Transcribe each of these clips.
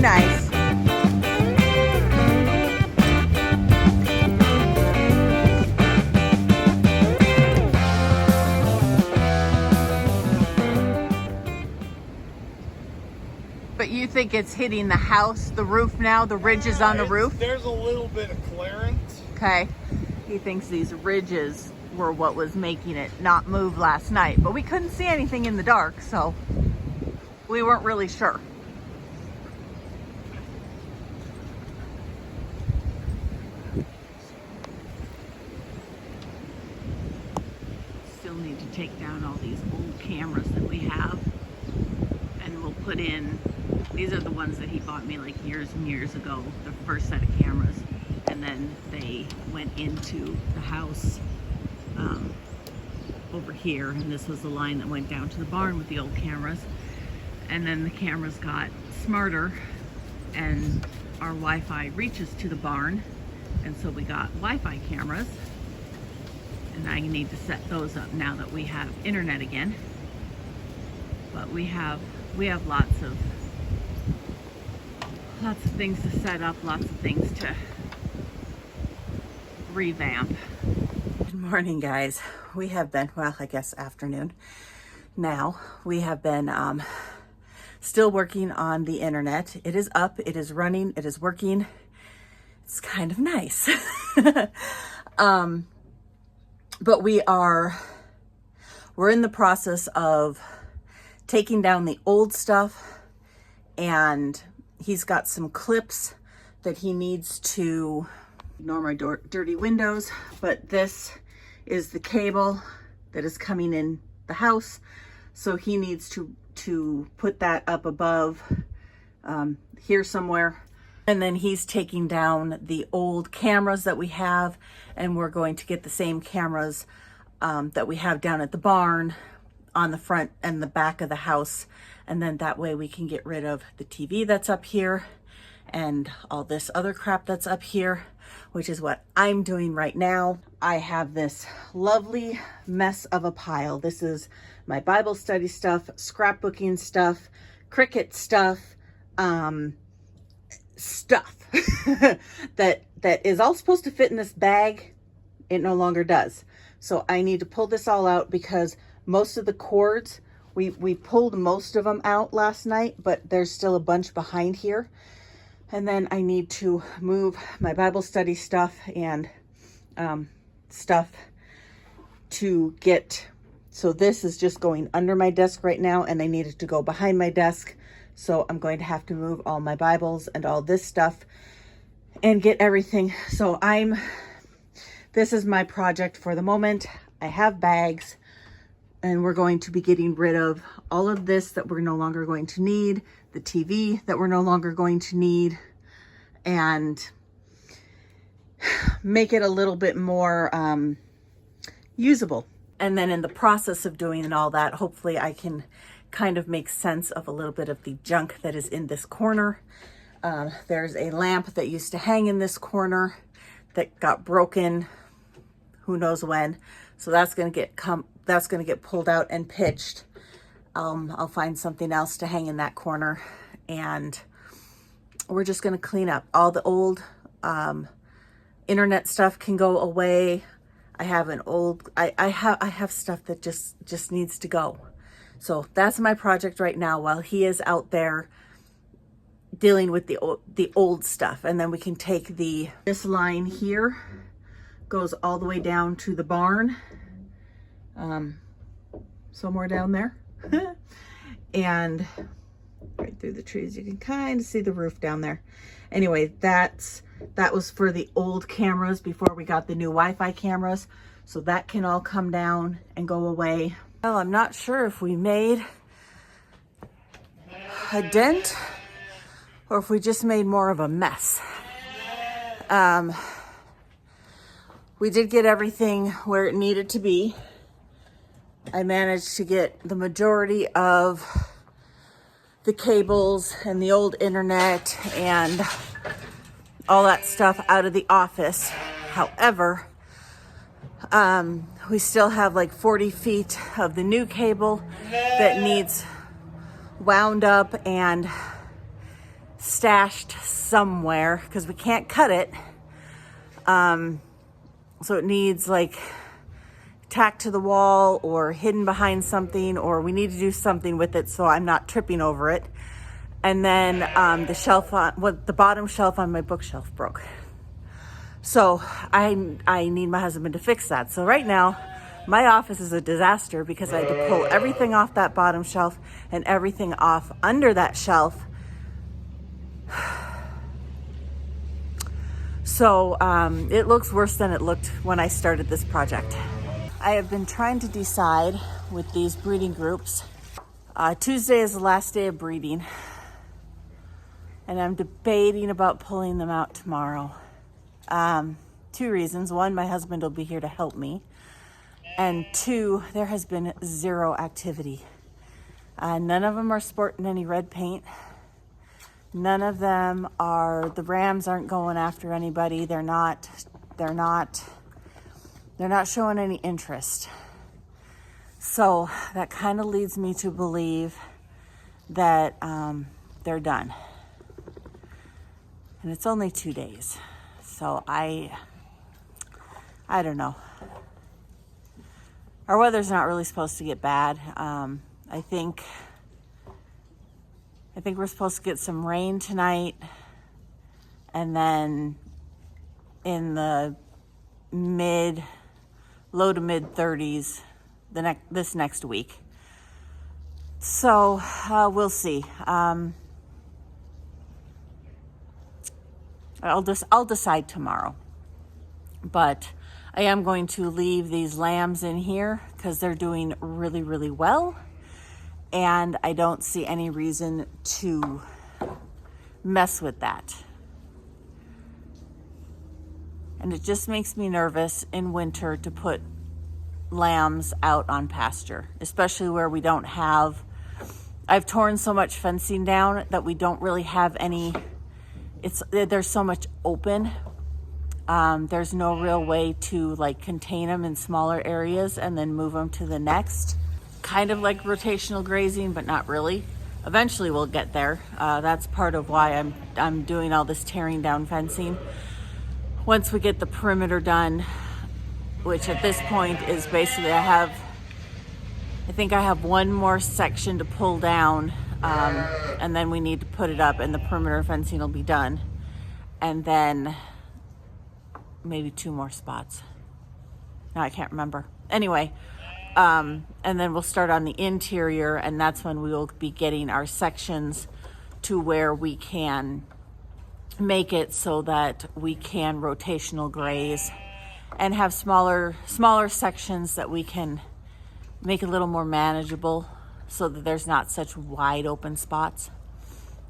nice. But you think it's hitting the house, the roof now, the ridges on the roof? There's a little bit of clearance. Okay. He thinks these ridges were what was making it not move last night. But we couldn't see anything in the dark, so we weren't really sure. Still need to take down all these old cameras that we have. And we'll put in, these are the ones that he bought me like years and years ago, the first set of cameras. And then they went into the house over here, and this was the line that went down to the barn with the old cameras. And then the cameras got smarter and our Wi-Fi reaches to the barn, and so we got Wi-Fi cameras, and I need to set those up now that we have internet again. But we have lots of things to set up, lots of things to revamp. Good morning, guys. We have been, well, I guess afternoon now. We have been still working on the internet. It is up, it is running, it is working. It's kind of nice. But we're in the process of taking down the old stuff, and he's got some clips that he needs to ignore my dirty windows, but this is the cable that is coming in the house, so he needs to put that up above here somewhere. And then he's taking down the old cameras that we have, and we're going to get the same cameras that we have down at the barn on the front and the back of the house, and then that way we can get rid of the TV that's up here and all this other crap that's up here, which is what I'm doing right now. I have this lovely mess of a pile. This is my Bible study stuff, scrapbooking stuff, Cricut stuff, that is all supposed to fit in this bag. It no longer does. So I need to pull this all out because most of the cords, we pulled most of them out last night, but there's still a bunch behind here. And then I need to move my Bible study stuff and stuff to get, so this is just going under my desk right now, and I need it to go behind my desk. So I'm going to have to move all my Bibles and all this stuff and get everything. So this is my project for the moment. I have bags, and we're going to be getting rid of all of this that we're no longer going to need, the TV that we're no longer going to need, and make it a little bit more usable. And then in the process of doing all that, hopefully I can kind of make sense of a little bit of the junk that is in this corner. There's a lamp that used to hang in this corner that got broken, who knows when. So that's going to get pulled out and pitched. I'll find something else to hang in that corner, and we're just going to clean up. All the old internet stuff can go away. I have an old, I have stuff that just needs to go. So that's my project right now while he is out there dealing with the old stuff. And then we can take this line here, goes all the way down to the barn, somewhere down there. And right through the trees, you can kind of see the roof down there. Anyway, that was for the old cameras before we got the new Wi-Fi cameras. So that can all come down and go away. Well, I'm not sure if we made a dent or if we just made more of a mess. We did get everything where it needed to be. I managed to get the majority of the cables and the old internet and all that stuff out of the office. However, we still have like 40 feet of the new cable that needs wound up and stashed somewhere because we can't cut it. So it needs like tacked to the wall or hidden behind something, or we need to do something with it so I'm not tripping over it. And then the bottom shelf on my bookshelf broke. So I need my husband to fix that. So right now, my office is a disaster because I had to pull everything off that bottom shelf and everything off under that shelf. So it looks worse than it looked when I started this project. I have been trying to decide with these breeding groups. Tuesday is the last day of breeding, and I'm debating about pulling them out tomorrow. 2 reasons. 1, my husband will be here to help me. And 2, there has been 0 activity. None of them are sporting any red paint. None of them are, the Rams aren't going after anybody. They're not showing any interest. So that kind of leads me to believe that they're done. And it's only 2 days. So I don't know. Our weather's not really supposed to get bad. I think we're supposed to get some rain tonight, and then in the low to mid 30s this next week. So we'll see. I'll decide tomorrow. But I am going to leave these lambs in here because they're doing really, really well. And I don't see any reason to mess with that. And it just makes me nervous in winter to put lambs out on pasture, especially where we don't have, I've torn so much fencing down that we don't really have any, there's so much open. There's no real way to like contain them in smaller areas and then move them to the next. Kind of like rotational grazing, but not really. Eventually we'll get there. That's part of why I'm doing all this tearing down fencing. Once we get the perimeter done, which at this point is basically I think I have one more section to pull down, and then we need to put it up and the perimeter fencing will be done. And then maybe 2 more spots. No, I can't remember. Anyway, and then we'll start on the interior, and that's when we will be getting our sections to where we can make it so that we can rotational graze and have smaller sections that we can make a little more manageable so that there's not such wide open spots.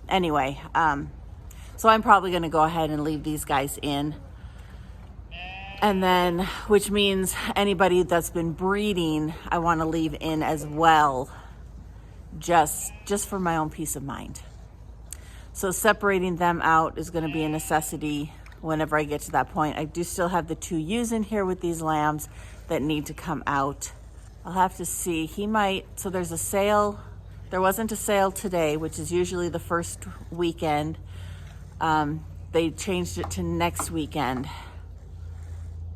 Anyway, so I'm probably going to go ahead and leave these guys in. And then, which means anybody that's been breeding, I want to leave in as well, just for my own peace of mind. So separating them out is going to be a necessity whenever I get to that point. I do still have the 2 ewes in here with these lambs that need to come out. I'll have to see. So there's a sale. There wasn't a sale today, which is usually the first weekend. They changed it to next weekend.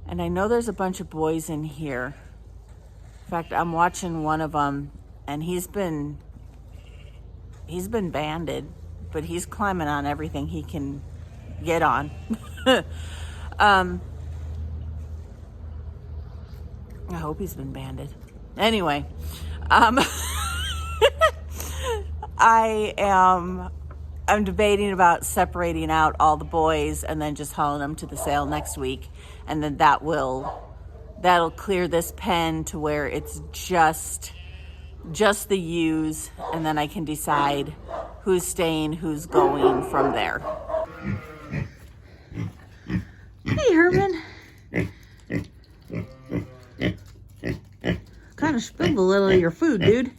And I know there's a bunch of boys in here. In fact, I'm watching one of them, and he's been banded, but he's climbing on everything he can get on. I hope he's been banded. Anyway, I'm debating about separating out all the boys and then just hauling them to the sale next week. And then that'll clear this pen to where it's just the ewes, and then I can decide who's staying, who's going from there. Hey, Herman. Kind of spilled a little of your food, dude.